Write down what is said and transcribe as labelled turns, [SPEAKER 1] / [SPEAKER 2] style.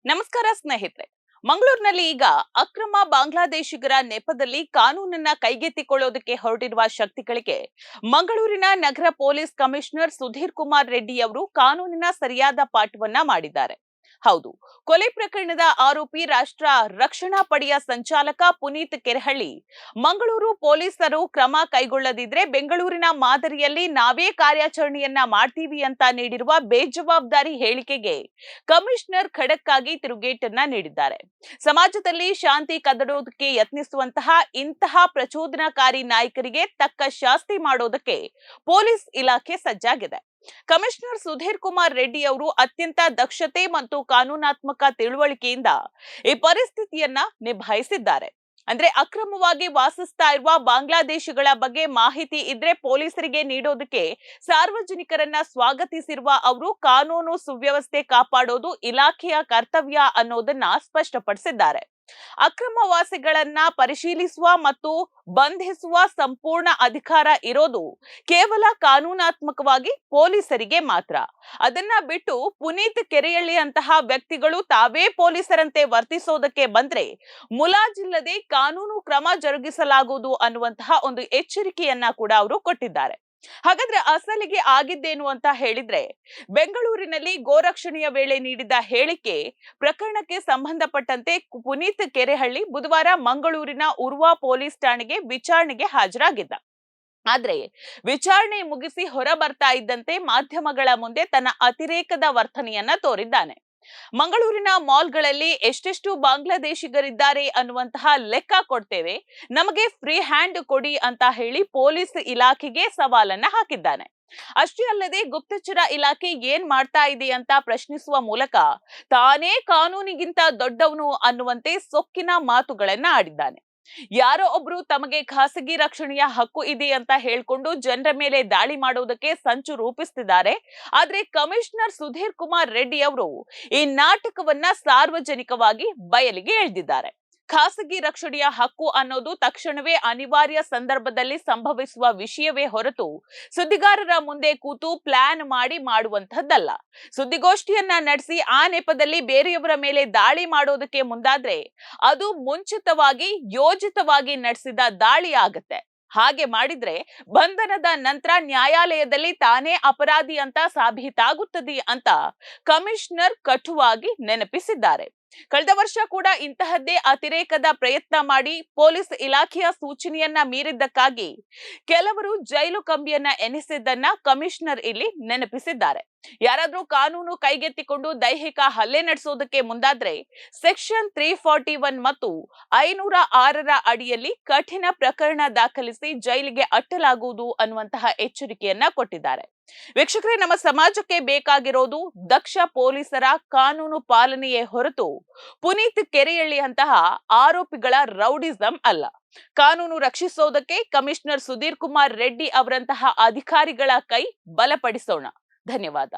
[SPEAKER 1] ನಮಸ್ಕಾರ ಸ್ನೇಹಿತರೆ. ಮಂಗಳೂರಿನಲ್ಲಿ ಈಗ ಅಕ್ರಮ ಬಾಂಗ್ಲಾದೇಶಿಗರ ನೆಪದಲ್ಲಿ ಕಾನೂನನ್ನ ಕೈಗೆತ್ತಿಕೊಳ್ಳೋದಕ್ಕೆ ಹೊರಟಿರುವ ಶಕ್ತಿಗಳಿಗೆ ಮಂಗಳೂರಿನ ನಗರ ಪೊಲೀಸ್ ಕಮಿಷನರ್ ಸುಧೀರ್ ಕುಮಾರ್ ರೆಡ್ಡಿ ಅವರು ಕಾನೂನಿನ ಸರಿಯಾದ ಪಾಠವನ್ನ ಮಾಡಿದ್ದಾರೆ. ಹೌದು, ಕೊಲೆ ಪ್ರಕರಣದ ಆರೋಪಿ ರಾಷ್ಟ್ರ ರಕ್ಷಣಾ ಪಡೆಯ ಸಂಚಾಲಕ ಪುನೀತ್ ಕೆರೆಹಳ್ಳಿ ಮಂಗಳೂರು ಪೊಲೀಸರು ಕ್ರಮ ಕೈಗೊಳ್ಳದಿದ್ರೆ ಬೆಂಗಳೂರಿನ ಮಾದರಿಯಲ್ಲಿ ನಾವೇ ಕಾರ್ಯಾಚರಣೆಯನ್ನ ಮಾಡ್ತೀವಿ ಅಂತ ನೀಡಿರುವ ಬೇಜವಾಬ್ದಾರಿ ಹೇಳಿಕೆಗೆ ಕಮಿಷನರ್ ಖಡಕ್ ಆಗಿ ತಿರುಗೇಟನ್ನ ನೀಡಿದ್ದಾರೆ. ಸಮಾಜದಲ್ಲಿ ಶಾಂತಿ ಕದಡೋದಕ್ಕೆ ಯತ್ನಿಸುವಂತಹ ಇಂತಹ ಪ್ರಚೋದನಾಕಾರಿ ನಾಯಕರಿಗೆ ತಕ್ಕ ಶಾಸ್ತಿ ಮಾಡೋದಕ್ಕೆ ಪೊಲೀಸ್ ಇಲಾಖೆ ಸಜ್ಜಾಗಿದೆ. ಕಮಿಷನರ್ ಸುಧೀರ್ ಕುಮಾರ್ ರೆಡ್ಡಿ ಅವರು ಅತ್ಯಂತ ದಕ್ಷತೆ ಮತ್ತು ಕಾನೂನಾತ್ಮಕ ತಿಳುವಳಿಕೆಯಿಂದ ಈ ಪರಿಸ್ಥಿತಿಯನ್ನ ನಿಭಾಯಿಸಿದ್ದಾರೆ. ಅಂದ್ರೆ ಅಕ್ರಮವಾಗಿ ವಾಸಿಸ್ತಾ ಇರುವ ಬಾಂಗ್ಲಾದೇಶಿಗಳ ಬಗ್ಗೆ ಮಾಹಿತಿ ಇದ್ರೆ ಪೊಲೀಸರಿಗೆ ನೀಡೋದಕ್ಕೆ ಸಾರ್ವಜನಿಕರನ್ನ ಸ್ವಾಗತಿಸಿರುವ ಅವರು ಕಾನೂನು ಸುವ್ಯವಸ್ಥೆ ಕಾಪಾಡೋದು ಇಲಾಖೆಯ ಕರ್ತವ್ಯ ಅನ್ನೋದನ್ನ ಸ್ಪಷ್ಟಪಡಿಸಿದ್ದಾರೆ. ಅಕ್ರಮವಾಸಿಗಳನ್ನ ಪರಿಶೀಲಿಸುವ ಮತ್ತು ಬಂಧಿಸುವ ಸಂಪೂರ್ಣ ಅಧಿಕಾರ ಇರೋದು ಕೇವಲ ಕಾನೂನಾತ್ಮಕವಾಗಿ ಪೊಲೀಸರಿಗೆ ಮಾತ್ರ. ಅದನ್ನ ಬಿಟ್ಟು ಪುನೀತ್ ಕೆರೆಹಳ್ಳಿ ಅಂತಹ ವ್ಯಕ್ತಿಗಳು ತಾವೇ ಪೊಲೀಸರಂತೆ ವರ್ತಿಸೋದಕ್ಕೆ ಬಂದ್ರೆ ಮುಲಾಜಿಲ್ಲದೆ ಕಾನೂನು ಕ್ರಮ ಜರುಗಿಸಲಾಗುವುದು ಅನ್ನುವಂತಹ ಒಂದು ಎಚ್ಚರಿಕೆಯನ್ನ ಕೂಡ ಅವರು ಕೊಟ್ಟಿದ್ದಾರೆ. ಹಾಗಾದ್ರೆ ಅಸಲಿಗೆ ಆಗಿದ್ದೇನು ಅಂತ ಹೇಳಿದ್ರೆ, ಬೆಂಗಳೂರಿನಲ್ಲಿ ಗೋರಕ್ಷಣೆಯ ವೇಳೆ ನೀಡಿದ ಹೇಳಿಕೆ ಪ್ರಕರಣಕ್ಕೆ ಸಂಬಂಧಪಟ್ಟಂತೆ ಪುನೀತ್ ಕೆರೆಹಳ್ಳಿ ಬುಧವಾರ ಮಂಗಳೂರಿನ ಉರ್ವಾ ಪೊಲೀಸ್ ಠಾಣೆಗೆ ವಿಚಾರಣೆಗೆ ಹಾಜರಾಗಿದ್ದ. ಆದ್ರೆ ವಿಚಾರಣೆ ಮುಗಿಸಿ ಹೊರ ಬರ್ತಾ ಇದ್ದಂತೆ ಮಾಧ್ಯಮಗಳ ಮುಂದೆ ತನ್ನ ಅತಿರೇಕದ ವರ್ತನೆಯನ್ನ ತೋರಿದ್ದಾನೆ. ಮಂಗಳೂರಿನ ಮಾಲ್ಗಳಲ್ಲಿ ಎಷ್ಟೆಷ್ಟು ಬಾಂಗ್ಲಾದೇಶಿಗರಿದ್ದಾರೆ ಅನ್ನುವಂತಹ ಲೆಕ್ಕ ಕೊಡ್ತೇವೆ, ನಮಗೆ ಫ್ರೀ ಹ್ಯಾಂಡ್ ಕೊಡಿ ಅಂತ ಹೇಳಿ ಪೊಲೀಸ್ ಇಲಾಖೆಗೆ ಸವಾಲನ್ನ ಹಾಕಿದ್ದಾನೆ. ಅಷ್ಟೇ ಅಲ್ಲದೆ ಗುಪ್ತಚರ ಇಲಾಖೆ ಏನ್ ಮಾಡ್ತಾ ಇದೆ ಅಂತ ಪ್ರಶ್ನಿಸುವ ಮೂಲಕ ತಾನೇ ಕಾನೂನಿಗಿಂತ ದೊಡ್ಡವನು ಅನ್ನುವಂತೆ ಸೊಕ್ಕಿನ ಮಾತುಗಳನ್ನ ಆಡಿದ್ದಾನೆ. ಯಾರೋ ಒಬ್ರು ತಮಗೆ ಖಾಸಗಿ ರಕ್ಷಣೆಯ ಹಕ್ಕು ಇದೆ ಅಂತ ಹೇಳ್ಕೊಂಡು ಜನರ ಮೇಲೆ ದಾಳಿ ಮಾಡೋದಕ್ಕೆ ಸಂಚು ರೂಪಿಸ್ತಿದ್ದಾರೆ. ಆದ್ರೆ ಕಮಿಷನರ್ ಸುಧೀರ್ ಕುಮಾರ್ ರೆಡ್ಡಿ ಅವರು ಈ ನಾಟಕವನ್ನ ಸಾರ್ವಜನಿಕವಾಗಿ ಬಯಲಿಗೆ ಎಳೆದಿದ್ದಾರೆ. ಖಾಸಗಿ ರಕ್ಷಣೆಯ ಹಕ್ಕು ಅನ್ನೋದು ತಕ್ಷಣವೇ ಅನಿವಾರ್ಯ ಸಂದರ್ಭದಲ್ಲಿ ಸಂಭವಿಸುವ ವಿಷಯವೇ ಹೊರತು ಸುದ್ದಿಗಾರರ ಮುಂದೆ ಕೂತು ಪ್ಲಾನ್ ಮಾಡಿ ಮಾಡುವಂತಹದ್ದಲ್ಲ. ಸುದ್ದಿಗೋಷ್ಠಿಯನ್ನ ನಡೆಸಿ ಆ ನೆಪದಲ್ಲಿ ಬೇರೆಯವರ ಮೇಲೆ ದಾಳಿ ಮಾಡೋದಕ್ಕೆ ಮುಂದಾದ್ರೆ ಅದು ಮುಂಚಿತವಾಗಿ ಯೋಜಿತವಾಗಿ ನಡೆಸಿದ ದಾಳಿ ಆಗತ್ತೆ. ಹಾಗೆ ಮಾಡಿದ್ರೆ ಬಂಧನದ ನಂತರ ನ್ಯಾಯಾಲಯದಲ್ಲಿ ತಾನೇ ಅಪರಾಧಿ ಅಂತ ಸಾಬೀತಾಗುತ್ತದೆ ಅಂತ ಕಮಿಷನರ್ ಕಟುವಾಗಿ ನೆನಪಿಸಿದ್ದಾರೆ. ಕಳೆದ ವರ್ಷ ಕೂಡ ಇಂತಹದ್ದೇ ಅತಿರೇಕದ ಪ್ರಯತ್ನ ಮಾಡಿ ಪೊಲೀಸ್ ಇಲಾಖೆಯ ಸೂಚನೆಯನ್ನ ಮೀರಿದ್ದಕ್ಕಾಗಿ ಕೆಲವರು ಜೈಲು ಕಂಬಿಯನ್ನ ಎನಿಸಿದ್ದನ್ನ ಕಮಿಷನರ್ ಇಲ್ಲಿ ನೆನಪಿಸಿದ್ದಾರೆ. ಯಾರಾದ್ರೂ ಕಾನೂನು ಕೈಗೆತ್ತಿಕೊಂಡು ದೈಹಿಕ ಹಲ್ಲೆ ನಡೆಸೋದಕ್ಕೆ ಮುಂದಾದ್ರೆ ಸೆಕ್ಷನ್ 341 ಮತ್ತು 506ರ ಅಡಿಯಲ್ಲಿ ಕಠಿಣ ಪ್ರಕರಣ ದಾಖಲಿಸಿ ಜೈಲಿಗೆ ಅಟ್ಟಲಾಗುವುದು ಅನ್ನುವಂತಹ ಎಚ್ಚರಿಕೆಯನ್ನ ಕೊಟ್ಟಿದ್ದಾರೆ. ವೀಕ್ಷಕರೇ, ನಮ್ಮ ಸಮಾಜಕ್ಕೆ ಬೇಕಾಗಿರೋದು ದಕ್ಷ ಪೊಲೀಸರ ಕಾನೂನು ಪಾಲನೆಯೇ ಹೊರತು ಪುನೀತ್ ಕೆರೆಹಳ್ಳಿ ಅಂತಹ ಆರೋಪಿಗಳ ರೌಡಿಸಂ ಅಲ್ಲ. ಕಾನೂನು ರಕ್ಷಿಸೋದಕ್ಕೆ ಕಮಿಷನರ್ ಸುಧೀರ್ ಕುಮಾರ್ ರೆಡ್ಡಿ ಅವರಂತಹ ಅಧಿಕಾರಿಗಳ ಕೈ ಬಲಪಡಿಸೋಣ. ಧನ್ಯವಾದ.